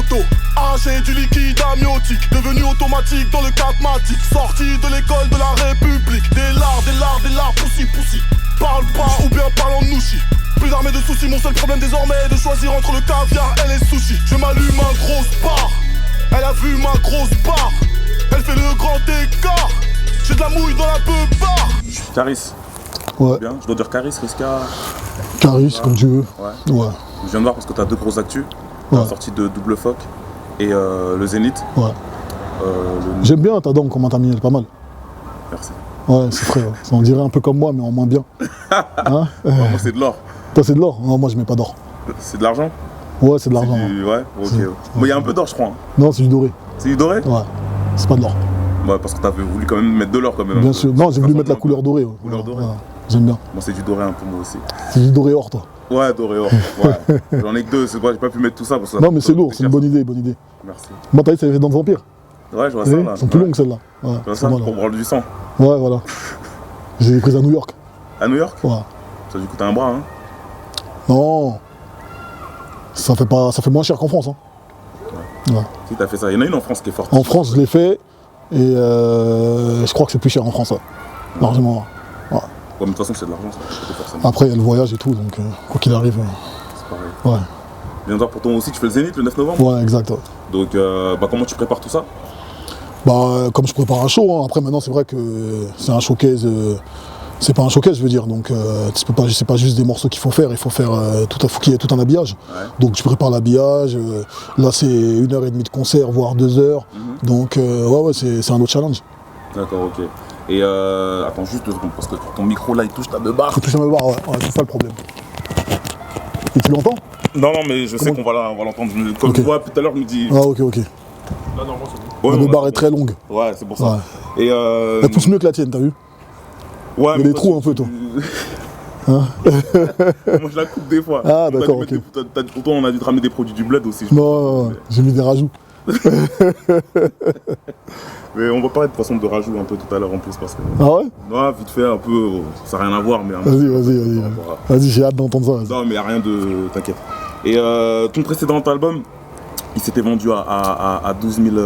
moto, arraché du liquide amniotique, devenu automatique dans le capmatique, sorti de l'école de la République. Des lards, poussi. Parle pas ou bien parle en nouchi. Plus armé de soucis, mon seul problème désormais est de choisir entre le caviar et les sushis. Je m'allume un grosse bar, elle a vu ma grosse barre, elle fait le grand écart. J'ai de la mouille dans la beubare. Caris. Ouais. Bien. Je dois dire Caris, Riska. Caris, comme tu veux. Ouais. Je viens de voir parce que tu as deux grosses actus. La sortie de Double Foc et le Zénith. Ouais. J'aime bien ta dent, comment t'as mis, elle est pas mal. Merci. Ouais, c'est vrai. Ouais. On dirait un peu comme moi, mais en moins bien. Hein moi, c'est de l'or. Toi, c'est de l'or? Non, moi, je mets pas d'or. C'est de l'argent? Ouais, c'est de l'argent. Ouais, ok. Mais il y a un peu d'or, je crois. Hein. Non, c'est du doré. C'est du doré? Ouais, c'est pas de l'or. Ouais, parce que t'avais voulu quand même mettre de l'or quand même. Bien sûr. Non, j'ai voulu mettre la couleur dorée. Ouais. Couleur dorée. Ouais. J'aime bien. Moi, c'est du doré un peu, moi aussi. C'est du doré or, toi? Ouais, doré or. Ouais. J'en ai que deux, c'est pas, j'ai pas pu mettre tout ça. Parce que non, mais c'est lourd, c'est une bonne idée, Merci. Moi, t'as dit, c'est les dents de vampire. Ouais, je vois ça là. Elles sont plus longues, celles-là. Ouais, je vois ça, pour prendre du sang. Ouais, voilà. J'ai pris à New York. À New York? Ouais. Ça a dû coûter un bras, hein? Non. Ça fait moins cher qu'en France, hein. Ouais. Si, t'as fait ça. Il y en a une en France qui est forte. En France, je l'ai fait. Et je crois que c'est plus cher en France, largement. Ouais. Ouais, mais de toute façon, c'est de l'argent, ça. Forcément. Après, il y a le voyage et tout, donc quoi qu'il arrive. C'est pareil. Ouais. Bien sûr, pour toi aussi, tu fais le Zénith le 9 novembre? Ouais, exact. Ouais. Donc, comment tu prépares tout ça? Comme je prépare un show, hein. Après, maintenant, c'est vrai que c'est un showcase. C'est pas un showcase, je veux dire. Donc, c'est pas juste des morceaux qu'il faut faire. Il faut faire qu'il y ait tout un habillage. Ouais. Donc, tu prépares l'habillage. Là, c'est 1h30 de concert, voire 2h. Donc, ouais, c'est un autre challenge. D'accord, ok. Et attends juste 2 secondes, parce que ton micro là il touche ta barre. Il touche ma barre, ouais, c'est ça le problème. Et tu l'entends? Non, mais je sais qu'on va l'entendre. Comme tu vois, tout à l'heure, je me dis. Ah, ok. Là, normalement, c'est bon. La barre est très longue. Ouais, c'est pour ça. Ouais. Et elle pousse mieux que la tienne, t'as vu? Ouais, il y a des trous un peu, toi. Hein? Moi, je la coupe des fois. Ah, d'accord, ok. Pourtant, on a dû te ramener des produits du bled aussi. Non, j'ai mis des rajouts. Mais on va parler de façon de rajout un peu tout à l'heure en plus parce que. Ah ouais? Ouais, vite fait un peu, ça n'a rien à voir mais. Vas-y, j'ai hâte d'entendre ça. Non mais y'a rien de. T'inquiète. Et ton précédent album, il s'était vendu à 12 000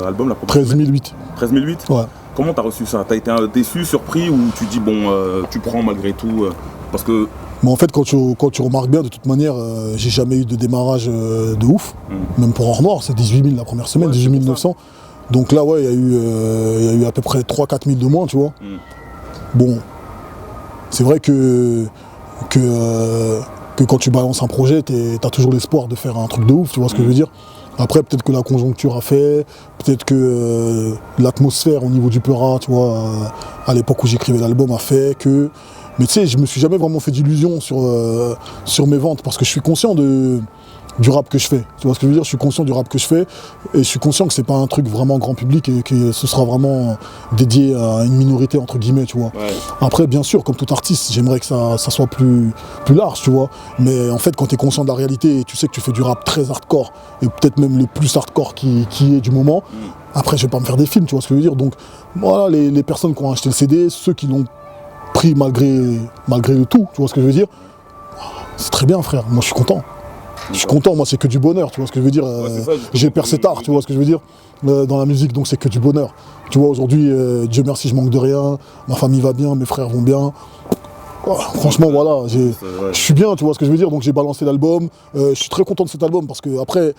albums la première 13 008. 13 008 ? Ouais. Comment t'as reçu ça? T'as été déçu, surpris ou tu dis bon, tu prends malgré tout parce que. Mais en fait, quand tu remarques bien, de toute manière, j'ai jamais eu de démarrage de ouf. Même pour Or Noir, c'est 18 000 la première semaine, ouais, 18 900. Donc là, ouais, il y a eu à peu près 3-4 000 de moins, tu vois. Bon, c'est vrai que quand tu balances un projet, t'as toujours l'espoir de faire un truc de ouf, tu vois ce que je veux dire. Après, peut-être que la conjoncture a fait, peut-être que l'atmosphère au niveau du Peura, tu vois, à l'époque où j'écrivais l'album a fait que... Mais tu sais, je me suis jamais vraiment fait d'illusions sur mes ventes parce que je suis conscient du rap que je fais. Tu vois ce que je veux dire? Je suis conscient du rap que je fais et je suis conscient que c'est pas un truc vraiment grand public et que ce sera vraiment dédié à une minorité entre guillemets, tu vois. Ouais. Après, bien sûr, comme tout artiste, j'aimerais que ça soit plus large, tu vois. Mais en fait, quand tu es conscient de la réalité et tu sais que tu fais du rap très hardcore et peut-être même le plus hardcore qui est du moment, après, je vais pas me faire des films, tu vois ce que je veux dire. Donc voilà, les personnes qui ont acheté le CD, ceux qui l'ont pris malgré le tout, tu vois ce que je veux dire. C'est très bien, frère. Moi, je suis content. Je suis content, moi c'est que du bonheur, tu vois ce que je veux dire. J'ai percé tard, tu vois ce que je veux dire, dans la musique, donc c'est que du bonheur. Tu vois, aujourd'hui, Dieu merci, je manque de rien, ma famille va bien, mes frères vont bien. Oh, franchement, voilà, je suis bien, tu vois ce que je veux dire, donc j'ai balancé l'album. Je suis très content de cet album parce que après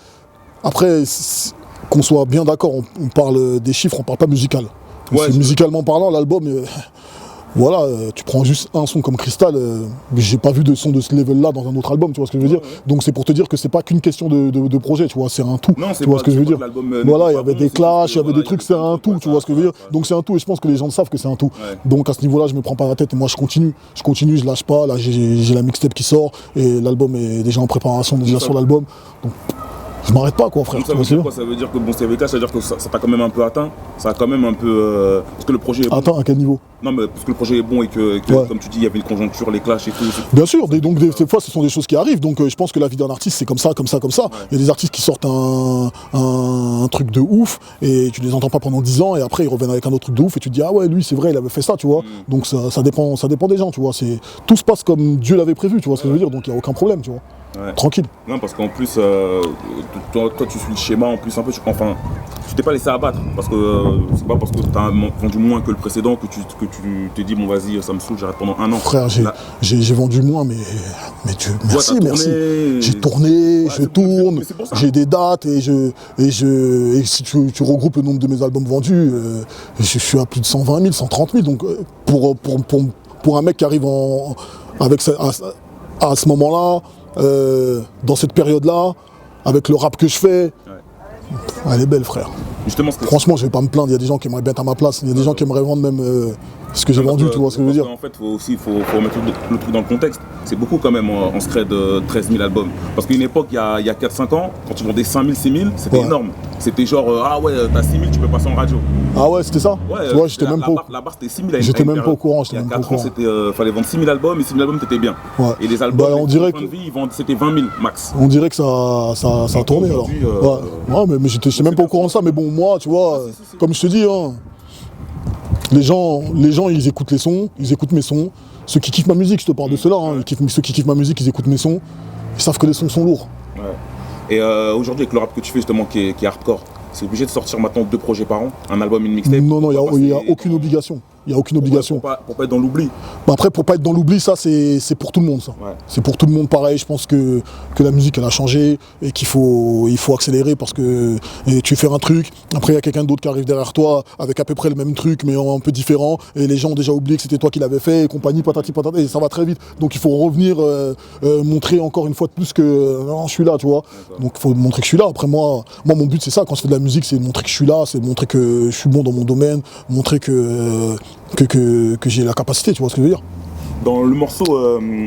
qu'on soit bien d'accord, on parle des chiffres, on parle pas musical. Ouais, musicalement parlant, l'album... Voilà, tu prends juste un son comme Cristal, j'ai pas vu de son de ce level-là dans un autre album, tu vois ce que je veux dire. Donc c'est pour te dire que c'est pas qu'une question de projet, tu vois, c'est un tout, tu vois ce que je veux dire. Voilà, il y avait des clashs, il y avait des trucs, c'est un tout, tu vois ce que je veux dire. Donc c'est un tout et je pense que les gens savent que c'est un tout. Donc à ce niveau-là, je me prends pas la tête et moi je continue, je lâche pas. Là j'ai la mixtape qui sort et l'album est déjà en préparation, déjà sur l'album. Donc Je m'arrête pas, quoi, frère. Donc ça veut dire quoi? Ça veut dire que bon, CVK, ça veut dire que ça t'a quand même un peu atteint. Ça a quand même un peu. Parce que le projet est bon. Attends, à quel niveau? Non, mais parce que le projet est bon et que comme tu dis, il y avait une conjoncture, les clashs et tout. Bien sûr, donc des fois, ce sont des choses qui arrivent. Donc je pense que la vie d'un artiste, c'est comme ça. Ouais. Il y a des artistes qui sortent un truc de ouf et tu les entends pas pendant 10 ans et après ils reviennent avec un autre truc de ouf et tu te dis ah ouais, lui, c'est vrai, il avait fait ça, tu vois. Donc ça dépend des gens, tu vois. Tout se passe comme Dieu l'avait prévu, tu vois ce que je veux dire. Donc il n'y a aucun problème, tu vois. Ouais. Tranquille. Non, parce qu'en plus, toi, tu suis le schéma, en plus, un peu, enfin, tu t'es pas laissé abattre, parce que c'est pas parce que tu as vendu moins que le précédent que tu te dis, bon, vas-y, ça me saoule, j'arrête pendant un an. Frère, j'ai vendu moins, mais Dieu, merci. J'ai tourné, je tourne, j'ai des dates, et si tu regroupes le nombre de mes albums vendus, je suis à plus de 120 000, 130 000, donc pour un mec qui arrive à ce moment-là, dans cette période-là, avec le rap que je fais, elle est belle, frère. Justement, franchement, je vais pas me plaindre, il y a des gens qui aimeraient bien être à ma place, il y a des gens qui aimeraient vendre même ce que j'ai vendu, tu vois ce que je veux dire. En fait, faut remettre le truc dans le contexte. C'est beaucoup quand même en scred de 13 000 albums. Parce qu'à une époque, il y a 4-5 ans, quand tu vendais 5 000, 6 000, c'était énorme. C'était genre, ah ouais, t'as 6 000, tu peux passer en radio. Ah ouais, c'était ça? Ouais, tu vois, j'étais même pas. La barre, c'était 6 000. J'étais même pas au courant. Il y a 4 ans, fallait vendre 6 000 albums et 6 000 albums, t'étais bien. Ouais. Et les albums, on dirait que c'était 20 000 max. On dirait que ça a tourné alors. Ouais, mais j'étais même pas au courant de ça. Mais bon, moi, tu vois, comme je te dis, hein, les gens, ils écoutent les sons, ils écoutent mes sons. Ceux qui kiffent ma musique, je te parle de ceux-là, hein, ceux qui kiffent ma musique, ils écoutent mes sons. Ils savent que les sons sont lourds. Ouais. Et aujourd'hui, avec le rap que tu fais justement, qui est hardcore, c'est obligé de sortir maintenant 2 projets par an, un album et une mixtape? Non, il n'y a aucune obligation. Il n'y a aucune obligation. Pour pas être dans l'oubli. Après, pour pas être dans l'oubli, ça, c'est pour tout le monde, ça. Ouais. C'est pour tout le monde pareil. Je pense que la musique, elle a changé et qu'il faut accélérer parce que tu fais un truc, après, il y a quelqu'un d'autre qui arrive derrière toi avec à peu près le même truc, mais un peu différent. Et les gens ont déjà oublié que c'était toi qui l'avais fait et compagnie, patati patata, et ça va très vite. Donc, il faut revenir montrer encore une fois de plus que non, je suis là, tu vois. Donc, il faut montrer que je suis là. Après, moi, mon but, c'est ça. Quand je fais de la musique, c'est de montrer que je suis là, c'est de montrer que je suis bon dans mon domaine, montrer que j'ai la capacité, tu vois ce que je veux dire. Dans le morceau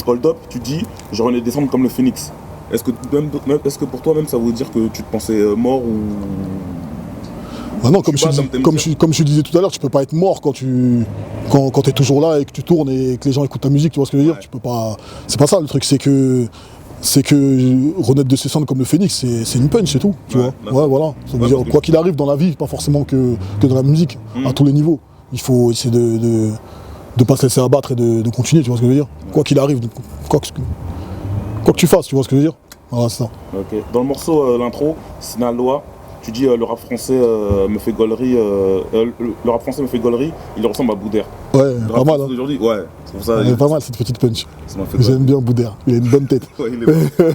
Hold Up, tu dis « Je renais descendre comme le phénix ». Est-ce que pour toi même ça veut dire que tu te pensais mort ou... Bah non, comme je disais tout à l'heure, tu peux pas être mort quand t'es toujours là et que tu tournes et que les gens écoutent ta musique, tu vois ce que je veux dire. Tu peux pas... C'est pas ça le truc, c'est que renaître de ses cendres comme le phénix, c'est une punch, c'est tout, tu vois. Ouais, voilà. Ça veut dire, quoi qu'il arrive dans la vie, pas forcément que dans la musique, à tous les niveaux. Il faut essayer de pas se laisser abattre et de continuer, tu vois ce que je veux dire. Quoi qu'il arrive, quoi que tu fasses, tu vois ce que je veux dire. Voilà, c'est ça. Okay. Dans le morceau, l'intro, Sinaloa, tu dis le rap français me fait gaulerie, le rap français me fait gaulerie, il ressemble à Boudère. Ouais, pas mal. Hein. Aujourd'hui, ouais, c'est pour ça. Elle est pas mal cette petite punch. J'aime bien Boudère, il a une bonne tête. Ouais,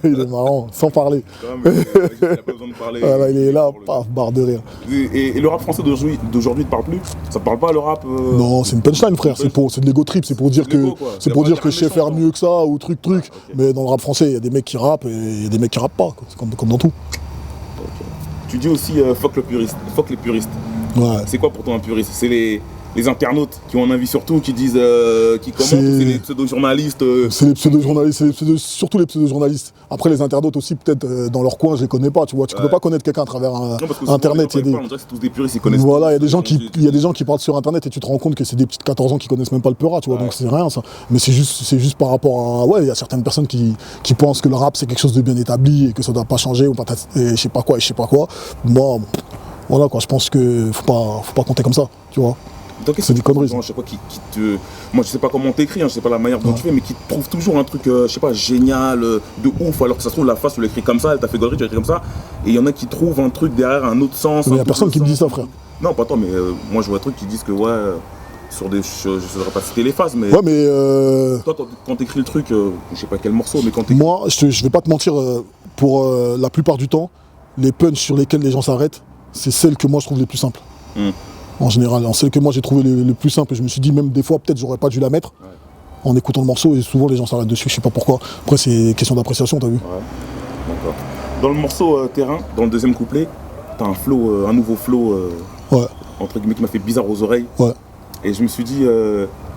il est marrant, sans parler. Il n'a pas besoin de parler. Voilà, il est là, paf, barre de rire. Et le rap français d'aujourd'hui ne te parle plus? Ça te parle pas le rap Non, c'est une punchline, frère, c'est de l'ego trip, c'est pour dire que je sais faire mieux que ça ou truc. Okay. Mais dans le rap français, il y a des mecs qui rappent et il y a des mecs qui rappent pas, c'est comme dans tout. Tu dis aussi fuck les puristes. Ouais. C'est quoi pour toi un puriste? C'est les internautes qui ont un avis sur tout, qui disent, qui commentent, c'est les pseudo-journalistes. C'est les pseudo-journalistes, surtout les pseudo-journalistes. Après les internautes aussi, peut-être dans leur coin, je les connais pas, tu vois. Tu peux pas connaître quelqu'un à travers Internet. On dirait que c'est tous des puristes, ils connaissent. Voilà, il y a des gens qui parlent sur Internet et tu te rends compte que c'est des petites 14 ans qui connaissent même pas le Peura, tu vois. Donc c'est rien ça. Mais c'est juste par rapport à, ouais, il y a certaines personnes qui pensent que le rap c'est quelque chose de bien établi et que ça doit pas changer ou pas, et je sais pas quoi. Moi, voilà quoi, je pense que faut pas compter comme ça, tu vois. C'est des conneries. Je sais pas moi je sais pas comment t'écris, je sais pas la manière dont tu fais, mais qui te trouve toujours un truc, je sais pas, génial, de ouf, alors que ça se trouve la face tu l'écris comme ça, elle t'a fait gaulerie, tu l'écris comme ça, et il y en a qui trouvent un truc derrière un autre sens. Il y a personne qui me dit ça, frère. Non, pas toi, mais moi je vois des trucs qui disent que ouais, sur des, je ne saurais pas citer les phases, mais. Ouais, mais. Toi, quand t'écris le truc, je sais pas quel morceau, mais quand t'écris. Moi, je vais pas te mentir, pour la plupart du temps, les punchs sur lesquels les gens s'arrêtent, c'est celles que moi je trouve les plus simples. En général, celle que moi j'ai trouvé le plus simple, je me suis dit même des fois peut-être j'aurais pas dû la mettre en écoutant le morceau et souvent les gens s'arrêtent dessus, je sais pas pourquoi. Après c'est question d'appréciation, t'as vu. Ouais, d'accord. Dans le morceau Terrain, dans le deuxième couplet, t'as un flow, un nouveau flow entre guillemets qui m'a fait bizarre aux oreilles. Ouais. Et je me suis dit,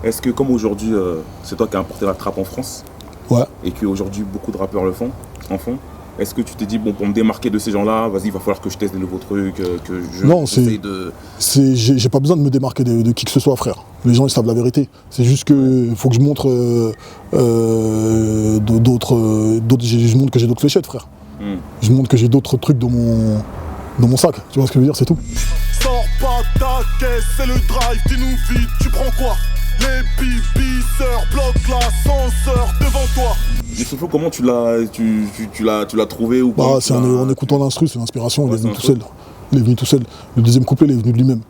est-ce que comme aujourd'hui c'est toi qui as importé la trappe en France, ouais, et qu'aujourd'hui beaucoup de rappeurs le font, en font, Est-ce que tu t'es dit, bon, pour me démarquer de ces gens-là, vas-y, il va falloir que je teste des nouveaux trucs, que je Non, j'essaye de... J'ai pas besoin de me démarquer de qui que ce soit, frère. Les gens, ils savent la vérité. C'est juste que faut que je montre je montre que j'ai d'autres fléchettes, frère. Je montre que j'ai d'autres trucs dans mon sac. Tu vois ce que je veux dire, c'est tout. Sors pas ta caisse, c'est le drive, dis-nous vite, tu prends quoi? Les bibisseurs bloquent l'ascenseur devant toi. Mais Souflo, comment tu l'as trouvé ou Bah, pas c'est en écoutant l'instru, c'est l'inspiration, il est venu c'est tout seul. Il est venu tout seul. Le deuxième couplet, il est venu de lui-même.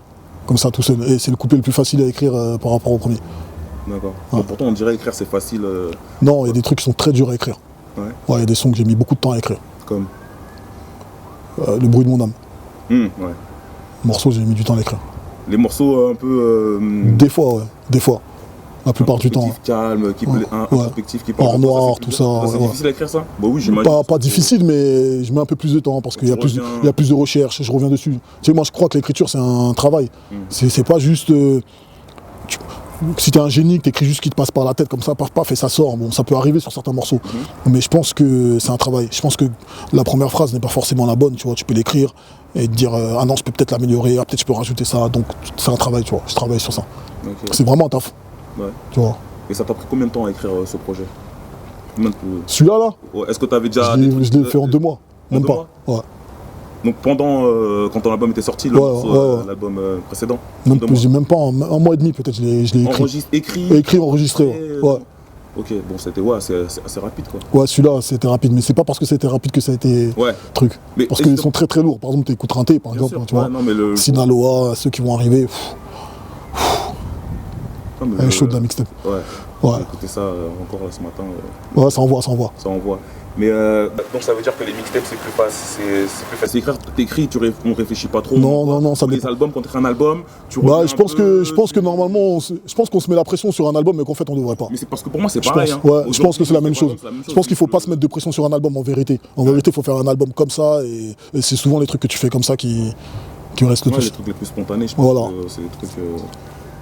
Comme ça, tout seul. Et c'est le couplet le plus facile à écrire par rapport au premier. D'accord. Bon, pourtant, on dirait écrire, c'est facile. Non, il y a des trucs qui sont très durs à écrire. Ouais. Ouais, il y a des sons que j'ai mis beaucoup de temps à écrire. Comme Le bruit de mon âme. ouais. Morceau, j'ai mis du temps à l'écrire. Les morceaux un peu... Des fois, ouais. Des fois. La plupart du temps. Calme, qui plaît, introspectif, qui parle Hors de toi, noir, ça, tout ça. C'est ouais. difficile à écrire ça? Bah oui, j'imagine. Pas difficile, mais je mets un peu plus de temps parce qu'il y a plus de recherche, je reviens dessus. Tu sais, moi je crois que l'écriture c'est un travail. C'est pas juste. Si t'es un génie, que t'écris juste ce qui te passe par la tête comme ça, paf paf et ça sort. Bon, ça peut arriver sur certains morceaux. Mais je pense que c'est un travail. Je pense que la première phrase n'est pas forcément la bonne, tu vois. Tu peux l'écrire et te dire ah non, je peux peut-être l'améliorer, ah, peut-être je peux rajouter ça. Donc c'est un travail, tu vois. Je travaille sur ça. Okay. C'est vraiment un taf. Ouais. Tu vois. Et ça t'a pris combien de temps à écrire ce projet? Celui-là, là, Ouais, est-ce que tu avais déjà... je l'ai fait en 2 mois. En Même 2 pas. mois Ouais. Donc pendant, quand ton album était sorti, l'album précédent? Même pas un mois et demi peut-être, je l'ai écrit. Écrit, enregistré, ouais. Ok, bon, c'était c'est assez rapide quoi. Ouais, celui-là c'était rapide, mais c'est pas parce que c'était rapide que ça a été truc. Mais parce qu'ils sont très très lourds. Par exemple, t'écoutes Rinté, par exemple, tu vois. Sinaloa, ceux qui vont arriver. Elle est chaude la mixtape. Ouais. J'ai écouté ça encore ce matin. Ouais, ça envoie. Ça envoie. Mais donc ça veut dire que les mixtapes c'est plus facile d'écrire. T'écris, on réfléchit pas trop. Non, ça les dépend. albums, quand t'écris un album, tu je pense que normalement, je pense qu'on se met la pression sur un album, mais qu'en fait on devrait pas. Mais c'est parce que pour moi c'est pareil. Je pense que c'est la même chose. Je pense qu'il faut pas se mettre de pression sur un album en vérité. En vérité, il faut faire un album comme ça, et c'est souvent les trucs que tu fais comme ça qui restent le plus. Les trucs les plus spontanés, je pense que c'est des trucs.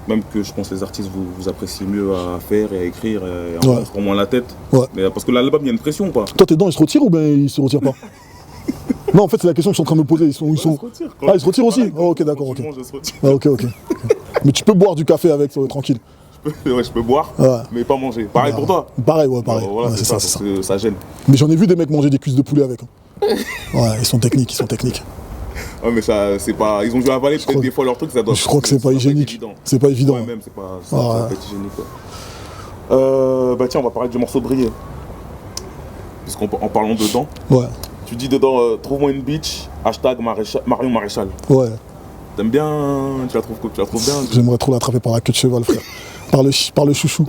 Même que je pense que les artistes vous apprécient mieux à faire et à écrire et à se prendre moins la tête. Ouais. Mais parce que l'album, il y a une pression ou pas? Toi, tes dents, ils se retirent ou bien ils se retirent pas? Non, en fait, c'est la question que je suis en train de me poser. Ils se retirent. Ah, ils se retirent aussi? Oh, ok, d'accord. Ok. Ok. Mais tu peux boire du café avec, tranquille. Ouais, je peux boire, mais pas manger. Pareil pour toi? Pareil, pareil. Voilà, c'est ça. Ça gêne. Mais j'en ai vu des mecs manger des cuisses de poulet avec. Ouais, ils sont techniques. Ouais, mais ça, c'est pas. Ils ont dû avaler peut-être des fois leur truc, ça doit. Je crois que c'est pas hygiénique. C'est pas évident. Ouais, même, c'est pas hygiénique, quoi. Bah tiens, on va parler du morceau Briller. Puisqu'en parlant dedans. Ouais. Tu dis dedans, trouve-moi une bitch, hashtag Marion Maréchal. Ouais. T'aimes bien, tu la trouves bien? J'aimerais trop l'attraper par la queue de cheval, frère. par le chouchou.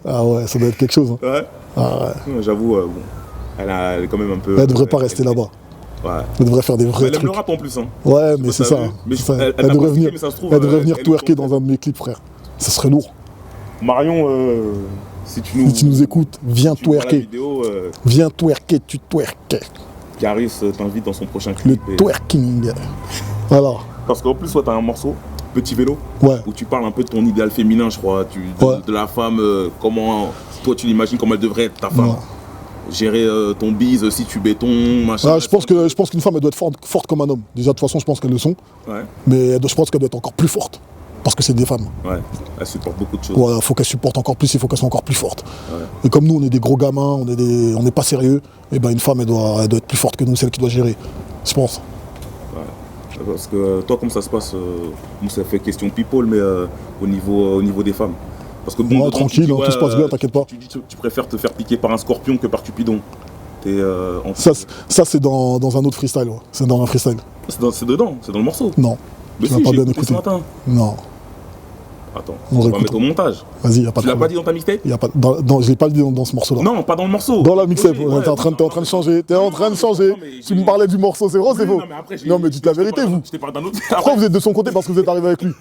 Ah ouais, ça doit être quelque chose. Hein. Ouais. Ah ouais. J'avoue, bon, elle est quand même un peu. Elle devrait pas rester là-bas. Ouais. Elle devrait faire des vrais trucs. Elle aime le rap en plus. Hein. Ouais, mais c'est ça. Elle devrait venir twerker dans un de mes clips, frère. Ça serait lourd. Marion, si tu nous écoutes, viens twerker. Viens twerker, tu twerkes. Caris t'invite dans son prochain clip. Le twerking. Voilà. Parce qu'en plus, toi, t'as un morceau, Petit Vélo, où tu parles un peu de ton idéal féminin, je crois. De la femme, comment toi tu l'imagines, comment elle devrait être ta femme. Ouais. Gérer ton bise, si tu béton, machin. Ah, je pense qu'une femme elle doit être forte comme un homme. Déjà de toute façon je pense qu'elles le sont. Ouais. Mais je pense qu'elle doit être encore plus forte. Parce que c'est des femmes. Ouais, elles supportent beaucoup de choses. Ouais, faut qu'elles supportent encore plus, il faut qu'elles soient encore plus fortes. Ouais. Et comme nous on est des gros gamins, on n'est pas sérieux, et ben une femme elle doit être plus forte que nous, celle qui doit gérer. Je pense. Ouais. Parce que toi comment ça se passe ça fait question people mais au niveau des femmes. Parce que bon, tranquille, tout se passe bien, t'inquiète pas. Tu préfères te faire piquer par un scorpion que par Cupidon. Ça c'est dans un autre freestyle, ouais. C'est dans un freestyle. C'est dedans, c'est dans le morceau. Non. Mais tu l'as pas bien écouté. Ce matin. Non. Attends, on va mettre au montage. Vas-y, y a pas de problème. Tu l'as pas dit dans ta mixtape? Je l'ai pas dit dans ce morceau-là. Non, pas dans le morceau. Dans la mixtape, t'es en train de changer. Tu me parlais du morceau, c'est vrai ou c'est faux? Non, mais dites la vérité, vous. Je t'ai parlé d'un autre. Pourquoi vous êtes de son côté parce que vous êtes arrivé avec lui?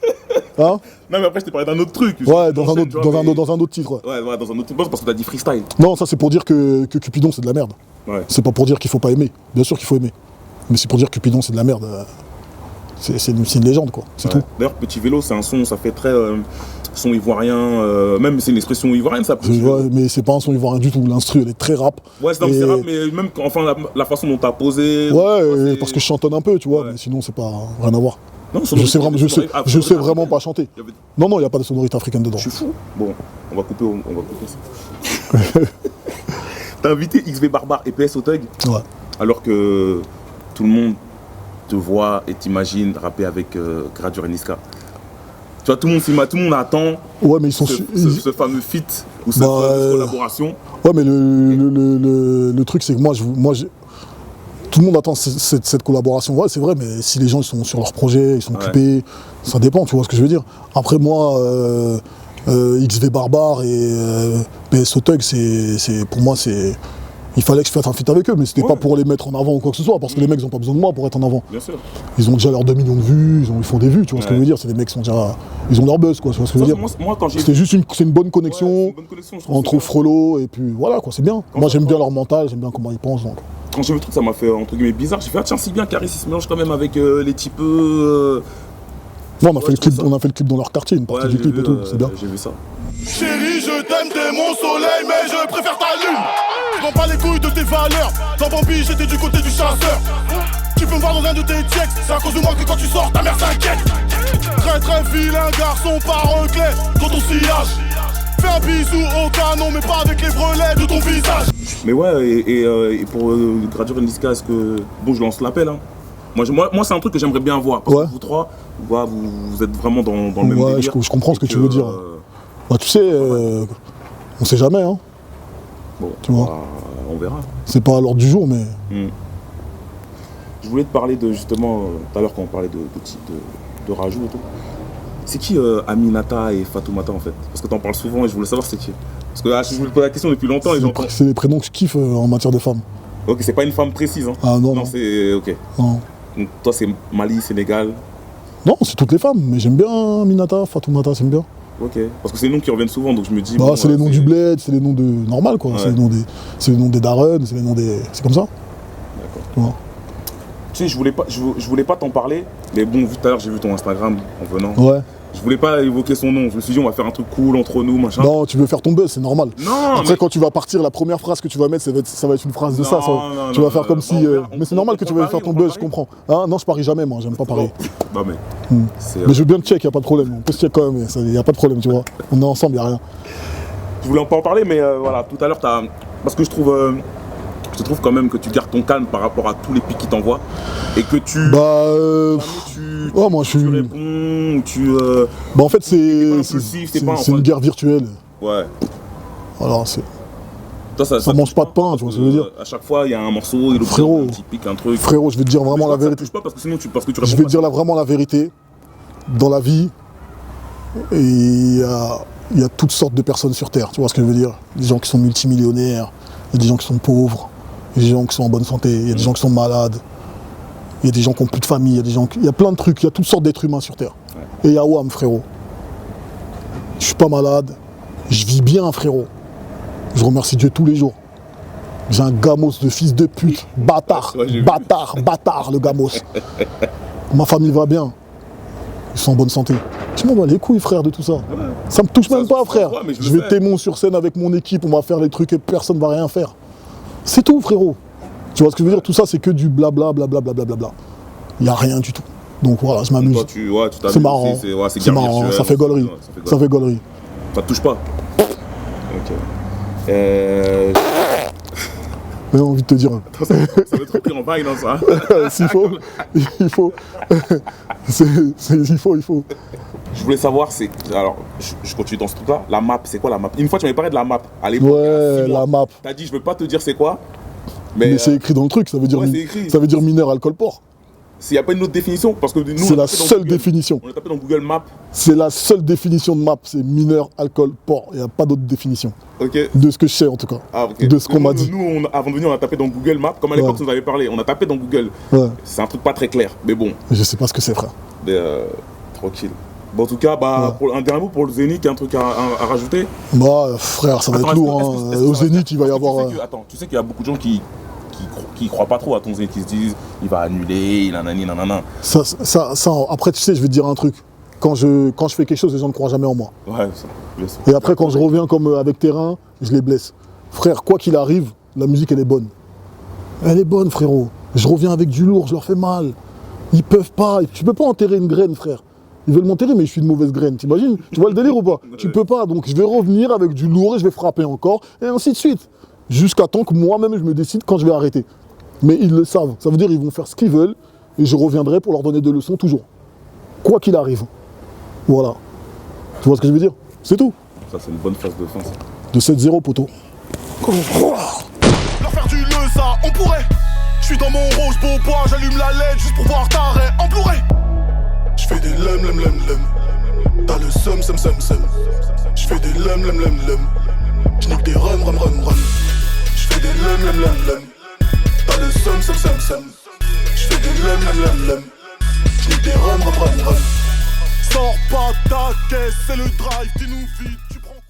Hein? Non, mais après, je t'ai parlé d'un autre truc. Ouais, dans un autre titre. Ouais, dans un autre titre, parce que t'as dit freestyle. Non, ça c'est pour dire que Cupidon c'est de la merde. Ouais. C'est pas pour dire qu'il faut pas aimer. Bien sûr qu'il faut aimer. Mais c'est pour dire que Cupidon c'est de la merde. c'est une légende, quoi. C'est tout. D'ailleurs, Petit Vélo, c'est un son, ça fait très son ivoirien, même c'est une expression ivoirienne, ça. Ouais, mais c'est pas un son ivoirien du tout. L'instru, elle est très rap. Ouais, c'est rap, mais même la façon dont t'as posé. Ouais, parce que je chantonne un peu, tu vois, mais sinon, c'est pas rien à voir. Non, je sais vraiment pas chanter. Non, il n'y a pas de sonorité africaine dedans. Je suis fou. Bon, on va couper ça. T'as invité XV Barbare et PS Auteuil. Ouais. Alors que tout le monde te voit et t'imagine rapper avec Gradure et Niska. Tu vois, tout le monde attend mais ils sont ce fameux feat ou cette fameuse collaboration. Ouais, mais le truc, c'est que moi, tout le monde attend cette collaboration. Ouais, c'est vrai, mais si les gens ils sont sur leur projet, ils sont occupés, ça dépend, tu vois ce que je veux dire. Après, moi, XV Barbare et PS Auteuil, pour moi, il fallait que je fasse un feat avec eux, mais c'était pas pour les mettre en avant ou quoi que ce soit, parce que les mecs ils ont pas besoin de moi pour être en avant. Bien sûr. Ils ont déjà leurs 2 millions de vues, ils font des vues, tu vois ce que je veux dire. C'est des mecs qui sont déjà, ils ont leur buzz, quoi, tu vois ce que je veux dire. Moi, quand c'est juste une bonne connexion entre Frollo et puis voilà, quoi, c'est bien. Moi j'aime bien leur mental, j'aime bien comment ils pensent. Donc. Quand j'ai vu le truc, ça m'a fait entre guillemets bizarre. J'ai fait tiens, si bien Caris il se mélange quand même avec les types. Ouais, on a fait le clip dans leur quartier, une partie du clip et tout, c'est bien. J'ai vu ça. Chérie, je t'aime, t'es mon soleil, mais je préfère ta lune. Je prends pas les couilles de tes valeurs. Dans Bambi, j'étais du côté du chasseur. Tu peux me voir dans un de tes checks. C'est à cause de moi que quand tu sors, ta mère s'inquiète. Très très vilain garçon, pas reclé dans ton sillage. Fais un bisou au canon, mais pas avec les brelets de ton visage. Mais ouais, et pour Gradure et Niska, est-ce que. Bon, je lance l'appel, hein. Moi c'est un truc que j'aimerais bien voir. Parce que vous trois, vous êtes vraiment dans le même délire. Je comprends ce que tu veux dire. Tu sais, on sait jamais, hein. Bon, tu vois. On verra. C'est pas à l'ordre du jour, mais. Je voulais te parler de justement, tout à l'heure quand on parlait de rajout et tout. C'est qui Aminata et Fatoumata en fait? Parce que t'en parles souvent et je voulais savoir c'est qui. Parce que je voulais te poser la question depuis longtemps et j'entends. C'est les prénoms que je kiffe en matière de femmes. Ok, c'est pas une femme précise, hein? Ah non. Non, c'est. Ok. Non. Donc toi c'est Mali, Sénégal. Non, c'est toutes les femmes, mais j'aime bien Aminata, Fatoumata, j'aime bien. Ok, parce que c'est les noms qui reviennent souvent, donc je me dis. Bah, c'est les noms du bled, c'est les noms de normal quoi. Ouais. C'est les noms des darons, c'est les noms des. C'est comme ça. D'accord. Ouais. Tu sais, je voulais pas t'en parler, mais bon, vu tout à l'heure j'ai vu ton Instagram en venant. Ouais. Je voulais pas évoquer son nom, je me suis dit on va faire un truc cool entre nous, machin. Non, tu veux faire ton buzz, c'est normal. Non. Après quand tu vas partir, la première phrase que tu vas mettre, ça va être une phrase de ça. Tu vas faire comme si. Mais c'est normal que tu veuilles faire ton buzz, je comprends. Hein, non, je parie jamais, moi, j'aime pas parier. Bah mais. Mais je veux bien te check, y a pas de problème. On peut se check quand même, y a pas de problème, tu vois. On est ensemble, y a rien. Je voulais pas en parler, mais voilà, tout à l'heure parce que je trouve quand même que tu gardes ton calme par rapport à tous les pics qui t'envoient et que tu. Moi je suis. Tu réponds, en fait c'est une guerre virtuelle. Ouais. Alors ça mange pas de pain, tu vois ce que je veux dire. À chaque fois il y a un morceau, frérot, un petit pic, un truc. Frérot, je vais te dire vraiment la vérité. Ça touche pas parce que sinon parce que tu réponds. Je vais te dire vraiment la vérité. Dans la vie, il y a toutes sortes de personnes sur Terre, tu vois ce que je veux dire. Des gens qui sont multimillionnaires, il y a des gens qui sont pauvres, il y a des gens qui sont en bonne santé, il y a des gens qui sont malades. Il y a des gens qui n'ont plus de famille, il y a plein de trucs, il y a toutes sortes d'êtres humains sur Terre. Ouais. Et il y a WAM, frérot. Je suis pas malade, je vis bien, frérot. Je remercie Dieu tous les jours. J'ai un gamos de fils de pute, bâtard, le gamos. Ma famille va bien. Ils sont en bonne santé. Je m'en bats les couilles, frère, de tout ça. Ouais. Ça me touche même pas, frère. Je vais témoin sur scène avec mon équipe, on va faire les trucs et personne va rien faire. C'est tout, frérot. Tu vois ce que je veux dire? Tout ça, c'est que du blabla, blablabla. Il n'y a rien du tout. Donc voilà, je m'amuse. C'est marrant. C'est marrant, ça fait gaulerie. Ça fait gaulerie. Ça te touche pas? Ok. J'ai envie de te dire. Attends, ça va être pris en vague dans ça. S'il faut. Il faut. Il faut. Je voulais savoir, alors, je continue dans ce truc-là. La map, c'est quoi la map? Une fois, tu m'avais parlé de la map. À l'époque, ouais, la map. T'as dit, je veux pas te dire c'est quoi. Mais c'est écrit dans le truc, ça veut dire mineur, alcool, port. S'il n'y a pas une autre définition, parce que nous, c'est la seule définition. On a tapé dans Google Maps. C'est la seule définition de map, c'est mineur, alcool, port. Il n'y a pas d'autre définition. Ok. De ce que je sais en tout cas. Ah, ok. De ce qu'on m'a dit. Nous, avant de venir, on a tapé dans Google Maps, comme à l'époque, tu nous avais parlé. On a tapé dans Google. Ouais. C'est un truc pas très clair, mais bon. Je sais pas ce que c'est, frère. Mais tranquille. Bon, en tout cas, un dernier mot pour le Zénith, un truc à rajouter? Bah, frère, ça va être lourd. Au Zénith, il va y avoir. Tu sais qu'il y a beaucoup de gens qui qui croient pas trop à ton Zénith, qui se disent il va annuler, nanani, nanana. Après, tu sais, je vais te dire un truc. Quand je fais quelque chose, les gens ne croient jamais en moi. Ouais, ça. Et après, quand je reviens comme avec terrain, je les blesse. Frère, quoi qu'il arrive, la musique, elle est bonne. Elle est bonne, frérot. Je reviens avec du lourd, je leur fais mal. Ils peuvent pas. Tu peux pas enterrer une graine, frère. Ils veulent m'enterrer, mais je suis une mauvaise graine. T'imagines? Tu vois le délire ou pas? Tu peux pas. Donc, je vais revenir avec du lourd et je vais frapper encore. Et ainsi de suite. Jusqu'à temps que moi-même, je me décide quand je vais arrêter. Mais ils le savent. Ça veut dire qu'ils vont faire ce qu'ils veulent. Et je reviendrai pour leur donner des leçons toujours. Quoi qu'il arrive. Voilà. Tu vois ce que je veux dire? C'est tout. Ça, c'est une bonne phase de fin, ça. De 7-0, poteau. Leur faire du le ça, on pourrait. Je suis dans mon rose beau bois, j'allume la LED juste pour voir ta raie en Blu-ray. Je fais des lem. T'as le seum. Je fais des lem. Je nique des rum. Je fais des lem. T'as le seum. Je fais des lem. Je nique des rum. Sors pas ta caisse, c'est le drive qui nous vide.